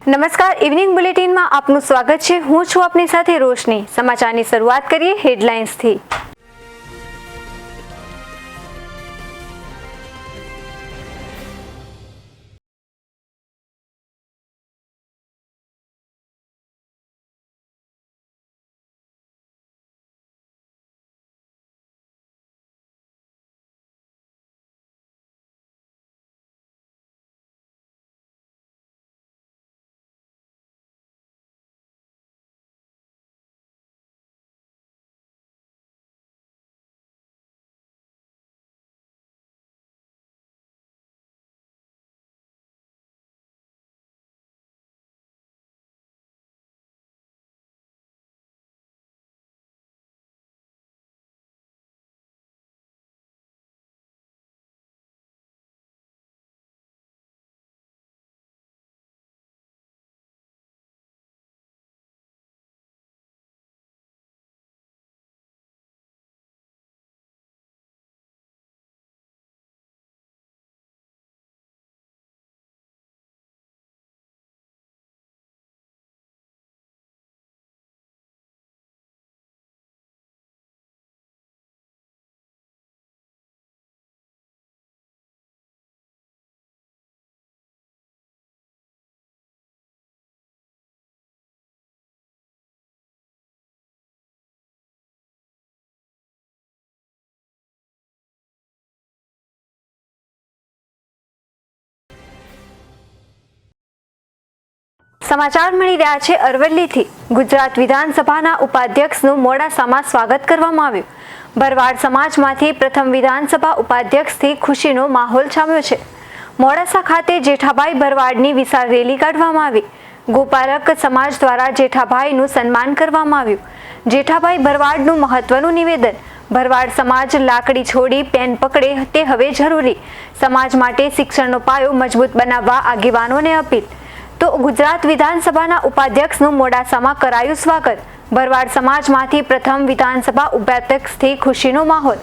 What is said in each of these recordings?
નમસ્કાર, ઇવનિંગ બુલેટિનમાં આપનું સ્વાગત છે। હું છું આપની સાથે રોશની। સમાચારની શરૂઆત કરીએ હેડલાઇન્સથી। સમાચાર મળી રહ્યા છે અરવલ્લીથી। ગુજરાત વિધાનસભાના ઉપાધ્યક્ષનું મોડાસામાં સ્વાગત કરવામાં આવ્યું। ભરવાડ સમાજમાંથી પ્રથમ વિધાનસભા ઉપાધ્યક્ષથી ખુશીનો માહોલ છામ્યો છે। મોડાસા ખાતે જેઠાભાઈ ભરવાડની વિશાળ રેલી કાઢવામાં આવી। ગોપાલક સમાજ દ્વારા જેઠાભાઈનું સન્માન કરવામાં આવ્યું। જેઠાભાઈ ભરવાડનું મહત્વનું નિવેદન। ભરવાડ સમાજ લાકડી છોડી પેન પકડે તે હવે જરૂરી। સમાજ માટે શિક્ષણનો પાયો મજબૂત બનાવવા આગેવાનોને અપીલ। તો ગુજરાત વિધાનસભાના ઉપાધ્યક્ષનું મોડાસામાં કરાયું સ્વાગત। ભરવાડ સમાજમાંથી પ્રથમ વિધાનસભા ઉપાધ્યક્ષથી ખુશીનો માહોલ।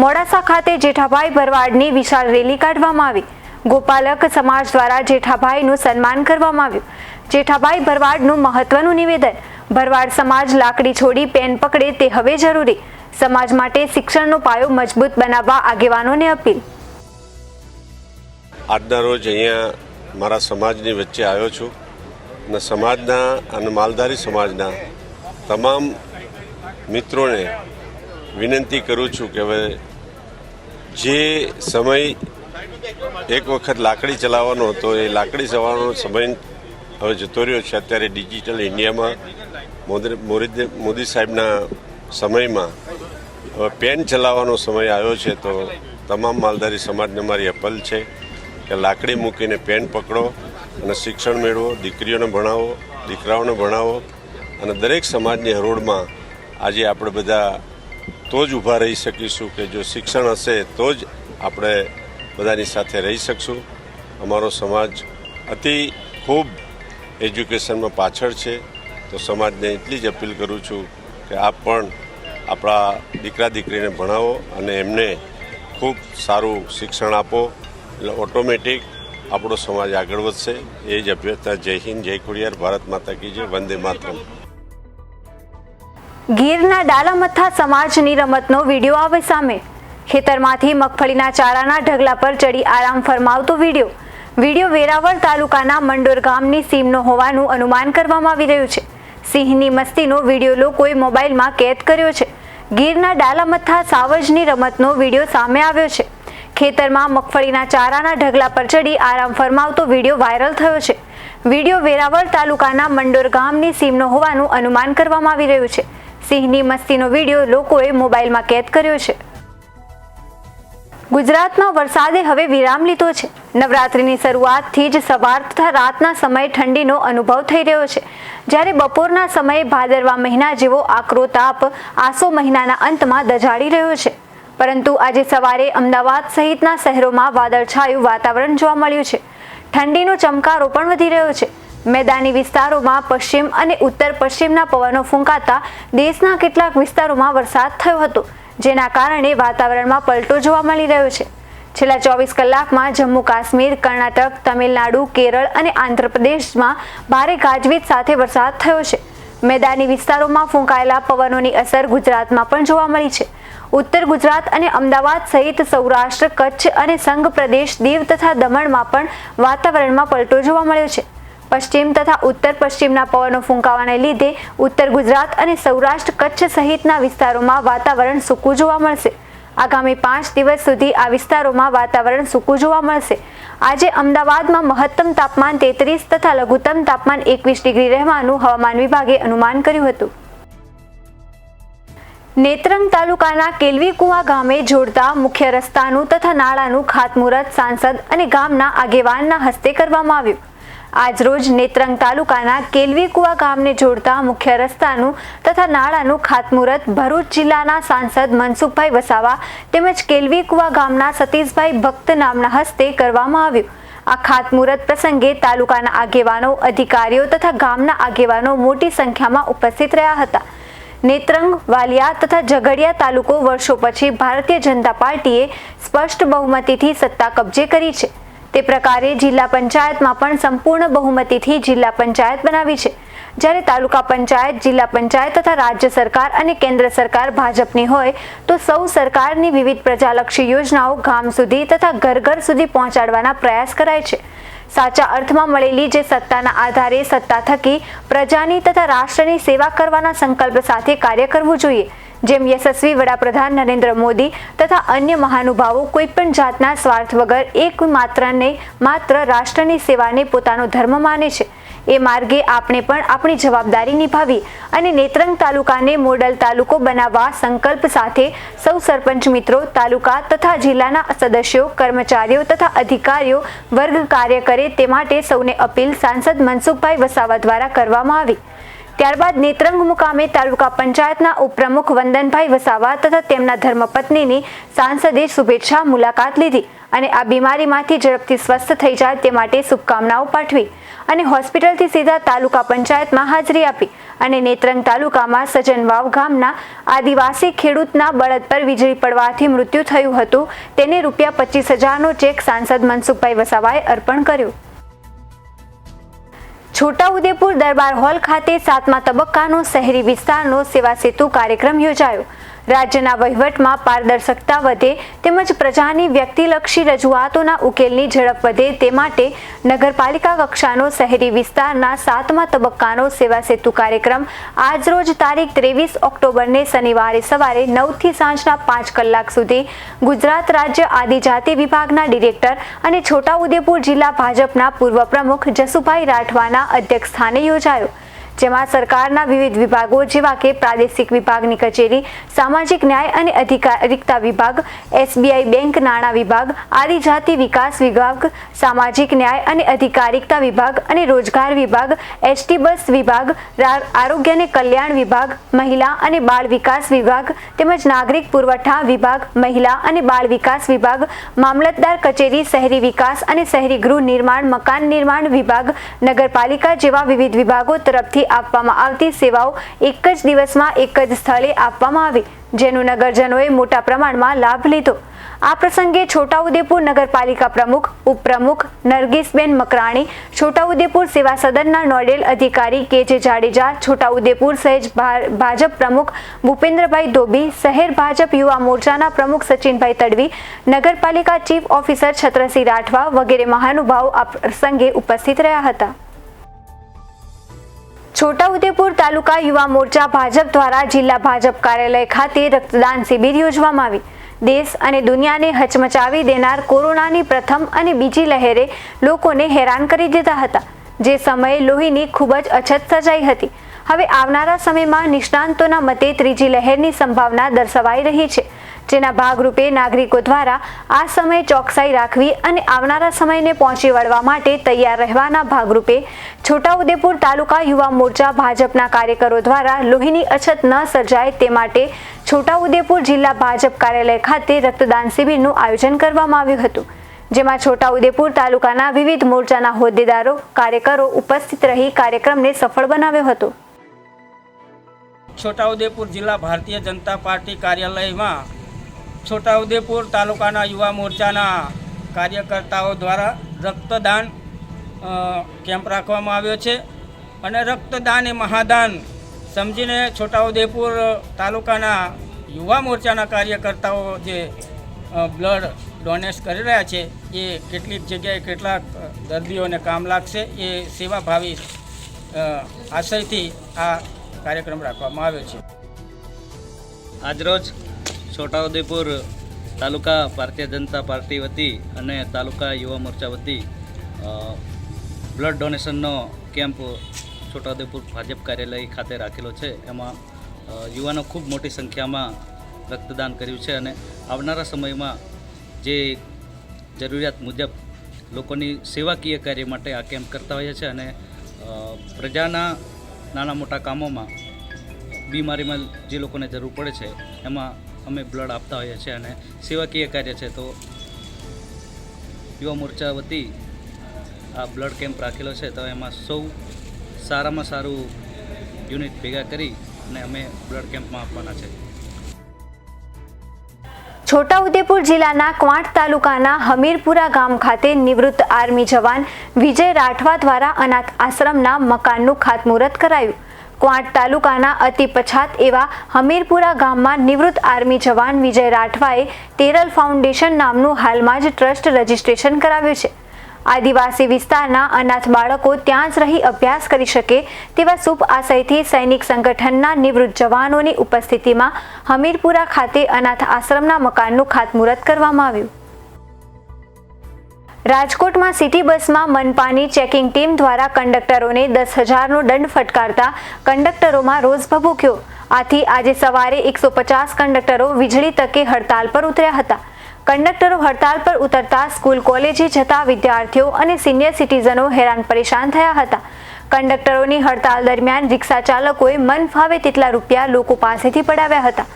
મોડાસા ખાતે જેઠાભાઈ ભરવાડની વિશાળ રેલી કાઢવામાં આવી। ગોપાલક સમાજ દ્વારા જેઠાભાઈનું સન્માન કરવામાં આવ્યું। જેઠાભાઈ ભરવાડનું મહત્વનું નિવેદન। ભરવાડ સમાજ લાકડી છોડી પેન પકડે તે હવે જરૂરી। સમાજ માટે શિક્ષણનો પાયો મજબૂત બનાવવા આગેવાનોને અપીલ। આજના રોજ અહીંયા મારા સમાજની વચ્ચે આવ્યો છું અને સમાજના અને માલધારી સમાજના તમામ મિત્રોને વિનંતી કરું છું કે હવે જે સમય એક વખત લાકડી ચલાવવાનો હતો એ લાકડી ચલાવવાનો સમય હવે જતો રહ્યો છે। અત્યારે ડિજિટલ ઇન્ડિયામાં મોદી સાહેબના સમયમાં હવે પેન ચલાવવાનો સમય આવ્યો છે। તો તમામ માલધારી સમાજને મારી અપીલ છે કે લાકડી મૂકીને પેન પકડો અને શિક્ષણ મેળવો। દીકરીઓને ભણાવો, દીકરાઓને ભણાવો અને દરેક સમાજની હરોળમાં આજે આપણે બધા તો જ ઊભા રહી શકીશું કે જો શિક્ષણ હશે તો જ આપણે બધાની સાથે રહી શકશું। અમારો સમાજ અતિ ખૂબ એજ્યુકેશનમાં પાછળ છે, તો સમાજને એટલી જ અપીલ કરું છું કે આપ પણ આપણા દીકરા દીકરીને ભણાવો અને એમને ખૂબ સારું શિક્ષણ આપો, એટલે ઓટોમેટિક આપણો સમાજ આગળ વધશે। એ જ અભ્યર્થના। જય હિન્દ, જય ખોડિયાર, ભારત માતા કી જય, વંદે માતરમ। ગીરના ડાલામથ્થા સમાજની રમતનો વિડીયો આવે સામે। ખેતરમાંથી મગફળીના ચારાના ઢગલા પર ચડી આરામ ફરમાવતો વિડીયો વેરાવળ તાલુકાના મંડોર ગામની સીમનો હોવાનું અનુમાન કરવામાં આવી રહ્યું છે। સિંહની મસ્તીનો વિડીયો લોકોએ મોબાઈલમાં કેદ કર્યો છે। ગીરના ડાલામથ્થા સાવજની રમતનો વિડીયો સામે આવ્યો છે। ખેતરમાં મગફળીના ચારાના ઢગલા પર ચડી આરામ ફરમાવતો વિડીયો વાયરલ થયો છે। વિડીયો વેરાવળ તાલુકાના મંડોર ગામની સીમનો હોવાનું અનુમાન કરવામાં આવી રહ્યું છે। સિંહની મસ્તીનો વિડીયો લોકોએ મોબાઈલમાં કેદ કર્યો છે। ગુજરાતમાં વરસાદે હવે વિરામ લીધો છે। નવરાત્રિની શરૂઆતથી જ સવાર તથા રાતના સમયે ઠંડીનો અનુભવ થઈ રહ્યો છે, જ્યારે બપોરના સમયે ભાદરવા મહિના જેવો આકરો તાપ આસો મહિનાના અંતમાં દઝાડી રહ્યો છે। પરંતુ આજે સવારે અમદાવાદ સહિતના શહેરોમાં વાદળછાયું વાતાવરણ જોવા મળ્યું છે। ઠંડીનો ચમકારો પણ વધી રહ્યો છે। મેદાની વિસ્તારોમાં પશ્ચિમ અને ઉત્તર પશ્ચિમના પવનો ફૂંકાતા દેશના કેટલાક વિસ્તારોમાં વરસાદ થયો હતો, જેના કારણે વાતાવરણમાં પલટો જોવા મળી રહ્યો છે। છેલ્લા 24 કલાકમાં જમ્મુ કાશ્મીર, કર્ણાટક, તમિલનાડુ, કેરળ અને આંધ્રપ્રદેશમાં ભારે ગાજવીજ સાથે વરસાદ થયો છે. મેદાની વિસ્તારોમાં ફૂંકાયેલા પવનોની અસર ગુજરાતમાં પણ જોવા મળી છે. ઉત્તર ગુજરાત અને અમદાવાદ સહિત સૌરાષ્ટ્ર, કચ્છ અને સંઘ પ્રદેશ, દીવ તથા દમણમાં પણ વાતાવરણમાં પલટો જોવા મળ્યો છે. પશ્ચિમ તથા ઉત્તર પશ્ચિમના પવનો ફૂંકાવાને લીધે ઉત્તર ગુજરાત અને સૌરાષ્ટ્ર, કચ્છ સહિતના વિસ્તારોમાં વાતાવરણ સૂકું જોવા મળશે. આગામી 5 દિવસ સુધી આ વિસ્તારોમાં વાતાવરણ સૂકું જોવા મળશે. આજે અમદાવાદમાં મહત્તમ તાપમાન 33 તથા લઘુત્તમ તાપમાન 21 ડિગ્રી રહેવાનું હવામાન વિભાગે અનુમાન કર્યું હતું. નેત્રંગ તાલુકાના કેલવીકુવા ગામે જોડતા મુખ્ય રસ્તાનું તથા નાળાનું ખાતમુહૂર્ત સાંસદ અને ગામના આગેવાનના હસ્તે કરવામાં આવ્યું. આજરોજ નેત્રંગ તાલુકાના કેલવીકુવા ગામને જોડતા મુખ્ય રસ્તાનું તથા નાળાનું ખાતમુહૂર્ત ભરૂચ જિલ્લાના સાંસદ મનસુખભાઈ વસાવા તેમજ કેલવીકુવા ગામના સતીશભાઈ ભક્ત નામના હસ્તે કરવામાં આવ્યું. આ ખાતમુહૂર્ત પ્રસંગે તાલુકાના આગેવાનો, અધિકારીઓ તથા ગામના આગેવાનો મોટી સંખ્યામાં ઉપસ્થિત રહ્યા હતા. નેત્રંગ, વાલિયા તથા ઝઘડિયા તાલુકો વર્ષો પછી ભારતીય જનતા પાર્ટીએ સ્પષ્ટ બહુમતીથી સત્તા કબજે કરી છે. તે પ્રકારે જિલ્લા પંચાયતમાં પણ સંપૂર્ણ બહુમતીથી જિલ્લા પંચાયત બનાવી છે. જ્યારે તાલુકા પંચાયત, જિલ્લા પંચાયત તથા રાજ્ય સરકાર અને કેન્દ્ર સરકાર ભાજપની હોય તો સૌ સરકારની વિવિધ પ્રજાલક્ષી યોજનાઓ ગામ સુધી તથા ઘર ઘર સુધી પહોંચાડવાના પ્રયાસ કરાય છે. સાચા અર્થમાં મળેલી જે સત્તાના આધારે સત્તા થકી પ્રજાની તથા રાષ્ટ્રની સેવા કરવાના સંકલ્પ સાથે કાર્ય કરવું જોઈએ. જેમ યશસ્વી વડાપ્રધાન નરેન્દ્ર મોદી તથા અન્ય મહાનુભાવો કોઈ પણ જાતના સ્વાર્થ વગર માત્ર રાષ્ટ્રની સેવાને પોતાનો ધર્મ માને છે. એ માર્ગે આપણે પણ આપણી જવાબદારી નિભાવી અને નેત્રંગ તાલુકાને મોડલ તાલુકો બનાવવા સંકલ્પ સાથે સૌ સરપંચ મિત્રો, તાલુકા તથા જિલ્લાના સદસ્યો, કર્મચારીઓ તથા અધિકારીઓ વર્ગ કાર્ય કરે તે માટે સૌને અપીલ સાંસદ મનસુખભાઈ વસાવા દ્વારા કરવામાં આવી. ત્યારબાદ નેત્રંગ મુકામે તાલુકા પંચાયતના ઉપપ્રમુખ વંદનભાઈ વસાવા તથા તેમના ધર્મપત્નીની સાંસદે શુભેચ્છા મુલાકાત લીધી અને આ બીમારીમાંથી ઝડપથી સ્વસ્થ થઈ જાય તે માટે શુભકામનાઓ પાઠવી અને હોસ્પિટલથી સીધા તાલુકા પંચાયતમાં હાજરી આપી અને નેત્રંગ તાલુકામાં સજનવાવ ગામના આદિવાસી ખેડૂતના બળદ પર વીજળી પડવાથી મૃત્યુ થયું હતું તેને ₹25,000નો ચેક સાંસદ મનસુખભાઈ વસાવાએ અર્પણ કર્યો. છોટાઉદેપુર દરબાર હોલ ખાતે 7મા તબક્કાનો શહેરી વિસ્તારનો સેવા સેતુ કાર્યક્રમ યોજાયો. રાજ્યના વહીવટમાં પારદર્શકતા વધે તેમજ પ્રજાની વ્યક્તિલક્ષી રજૂઆતોના ઉકેલની ઝડપ વધે તે માટે નગરપાલિકા કક્ષાનો શહેરી વિસ્તારના 7મા તબક્કાનો સેવા સેતુ કાર્યક્રમ આજરોજ તારીખ 23 ઓક્ટોબરને શનિવારે સવારે 9 થી સાંજના 5 કલાક સુધી ગુજરાત રાજ્ય આદિજાતિ વિભાગના ડિરેક્ટર અને છોટાઉદેપુર જિલ્લા ભાજપના પૂર્વ પ્રમુખ જસુભાઈ રાઠવાના અધ્યક્ષસ્થાને યોજાયો. જેમાં સરકારના વિવિધ વિભાગો જેવા કે પ્રાદેશિક વિભાગની કચેરી, સામાજિક ન્યાય અને અધિકારિતા વિભાગ, SBI બેંક નાણાં વિભાગ, આદિજાતિ વિકાસ વિભાગ, સામાજિક ન્યાય અને અધિકારિતા વિભાગ અને રોજગાર વિભાગ, ST બસ વિભાગ, આરોગ્ય અને કલ્યાણ વિભાગ, મહિલા અને બાળ વિકાસ વિભાગ તેમજ નાગરિક પુરવઠા વિભાગ, મહિલા અને બાળ વિકાસ વિભાગ, મામલતદાર કચેરી, શહેરી વિકાસ અને શહેરી ગૃહ નિર્માણ, મકાન નિર્માણ વિભાગ, નગરપાલિકા જેવા વિવિધ વિભાગો તરફથી આપવામાં આવતી સેવાઓ એક જ દિવસમાં એક જ સ્થળે આપવામાં આવી, જેનું નગરજનોએ મોટા પ્રમાણમાં લાભ લીધો. આ પ્રસંગે છોટાઉદેપુર નગરપાલિકા પ્રમુખ, ઉપપ્રમુખ નરગીસબેન મકરાણી, છોટાઉદેપુર સેવા સદનના નોડેલ અધિકારી KJ જાડેજા, છોટાઉદેપુર શહેર ભાજપ પ્રમુખ ભૂપેન્દ્રભાઈ ધોબી, શહેર ભાજપ યુવા મોરચાના પ્રમુખ સચિનભાઈ તડવી, નગરપાલિકા ચીફ ઓફિસર છત્રસિંહ રાઠવા વગેરે મહાનુભાવો આ પ્રસંગે ઉપસ્થિત રહ્યા હતા. છોટાઉદેપુર તાલુકા યુવા મોરચા ભાજપ દ્વારા જિલ્લા ભાજપ કાર્યાલય ખાતે રક્તદાન શિબિર યોજવામાં આવી. દેશ અને દુનિયાને હચમચાવી દેનાર કોરોનાની પ્રથમ અને બીજી લહેરે લોકોને હેરાન કરી દીધા હતા, જે સમયે લોહીની ખૂબ જ અછત સર્જાઈ હતી. હવે આવનારા સમયમાં નિષ્ણાંતોના મતે ત્રીજી લહેરની સંભાવના દર્શાવાઈ રહી છે, જેના ભાગરૂપે નાગરિકો દ્વારા આ સમયે ચોકસાઈ રાખવી અને આવનારા સમયને પહોંચી વળવા માટે તૈયાર રહેવાના ભાગરૂપે છોટાઉદેપુર તાલુકા યુવા મોરચા ભાજપના કાર્યકરો દ્વારા લોહીની અછત ન સર્જાય તે માટે છોટાઉદેપુર જિલ્લા ભાજપ કાર્યાલય ખાતે રક્તદાન શિબિરનું આયોજન કરવામાં આવ્યું હતું, જેમાં છોટાઉદેપુર તાલુકાના વિવિધ મોરચાના હોદ્દેદારો, કાર્યકરો ઉપસ્થિત રહી કાર્યક્રમને સફળ બનાવ્યો હતો. છોટાઉદેપુર જિલ્લા ભારતીય જનતા પાર્ટી કાર્યાલયમાં છોટાઉદેપુર તાલુકાના યુવા મોરચાના કાર્યકર્તાઓ દ્વારા રક્તદાન કેમ્પ રાખવામાં આવ્યો છે અને રક્તદાન એ મહાદાન સમજીને છોટાઉદેપુર તાલુકાના યુવા મોરચાના કાર્યકર્તાઓ જે બ્લડ ડોનેટ કરી રહ્યા છે એ કેટલીક જગ્યાએ કેટલાક દર્દીઓને કામ લાગશે એ સેવાભાવી આશયથી આ કાર્યક્રમ રાખવામાં આવ્યો છે. આજરોજ છોટાઉદેપુર તાલુકા ભારતીય જનતા પાર્ટી વતી અને તાલુકા યુવા મોરચા વતી બ્લડ ડોનેશનનો કેમ્પ છોટાઉદેપુર ભાજપ કાર્યાલય ખાતે રાખેલો છે. એમાં યુવાનો ખૂબ મોટી સંખ્યામાં રક્તદાન કર્યું છે અને આવનારા સમયમાં જે જરૂરિયાત મુજબ લોકોની સેવાકીય કાર્ય માટે આ કેમ્પ કરતા હોઈએ છીએ અને પ્રજાના નાના મોટા કામોમાં બીમારીમાં જે લોકોને જરૂર પડે છે એમાં અમે બ્લડ આપતા હોઈએ છીએ અને સેવાકીય કાર્ય છે. તો યુવા મોરચા વતી આ બ્લડ કેમ્પ રાખેલો છે તો એમાં સૌ સારામાં સારું યુનિટ ભેગા કરી અને અમે બ્લડ કેમ્પમાં આપવાના છે. છોટાઉદેપુર જિલ્લાના ક્વાંટ તાલુકાના હમીરપુરા ગામ ખાતે નિવૃત્ત આર્મી જવાન વિજય રાઠવા દ્વારા અનાથ આશ્રમના મકાનનું ખાતમુહૂર્ત કરાયું. ક્વાંટ તાલુકાના અતિ પછાત એવા હમીરપુરા ગામમાં નિવૃત્ત આર્મી જવાન વિજય રાઠવાએ તેરલ ફાઉન્ડેશન નામનું હાલમાં જ ટ્રસ્ટ રજીસ્ટ્રેશન કરાવ્યું છે. આદિવાસી વિસ્તારના અનાથ બાળકો ત્યાં જ રહી અભ્યાસ કરી શકે તેવા શુભ આશયથી સૈનિક સંગઠનના નિવૃત્ત જવાનોની ઉપસ્થિતિમાં હમીરપુરા ખાતે અનાથ આશ્રમના મકાનનું ખાતમુહૂર્ત કરવામાં આવ્યું. રાજકોટમાં સિટી બસમાં મનપાની ચેકિંગ ટીમ દ્વારા કંડક્ટરોને 10,000નો દંડ ફટકારતા કંડક્ટરોમાં રોષ ભભૂક્યો. આથી આજે સવારે 150 કંડક્ટરો વીજળી તકે હડતાલ પર ઉતર્યા હતા. કંડક્ટરો હડતાલ પર ઉતરતા સ્કૂલ કોલેજે જતા વિદ્યાર્થીઓ અને સિનિયર સિટીઝનો હેરાન પરેશાન થયા હતા. કંડક્ટરોની હડતાલ દરમિયાન રિક્ષા ચાલકોએ મન ફાવે તેટલા રૂપિયા લોકો પાસેથી પડાવ્યા હતા.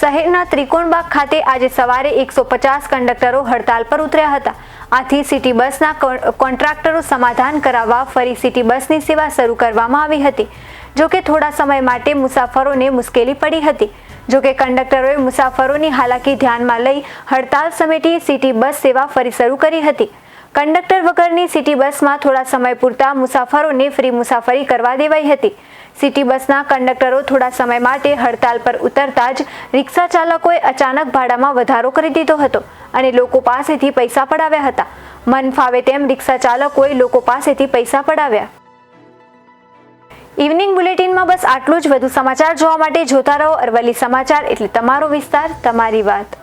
શહેરના ત્રિકોણબાગ ખાતે આજે સવારે 150 કંડક્ટરો હડતાલ પર ઉતર્યા હતા. આથી સિટી બસના કોન્ટ્રાક્ટરો સમાધાન કરાવવા ફરી સિટી બસની સેવા શરૂ કરવામાં આવી હતી. જોકે થોડા સમય માટે મુસાફરોને મુશ્કેલી પડી હતી. જોકે કંડક્ટરોએ મુસાફરોની હાલાકી ધ્યાનમાં લઈ હડતાલ સમેટી સિટી બસ સેવા ફરી શરૂ કરી હતી. કંડક્ટર વગરની સિટી બસમાં થોડા સમય પૂરતા મુસાફરોને ફ્રી મુસાફરી કરવા દેવાઈ હતી. સિટી બસના કંડક્ટરો થોડા સમય માટે હડતાલ પર ઉતરતા જ રિક્ષા ચાલકોએ અચાનક ભાડામાં વધારો કરી દીધો હતો અને લોકો પાસેથી પૈસા પડાવ્યા હતા. મન ફાવે તેમ રિક્ષા ચાલકોએ લોકો પાસેથી પૈસા પડાવ્યા. ઇવનિંગ બુલેટિનમાં બસ આટલું જ. વધુ સમાચાર જોવા માટે જોતા રહો અરવલ્લી સમાચાર, એટલે તમારો વિસ્તાર, તમારી વાત.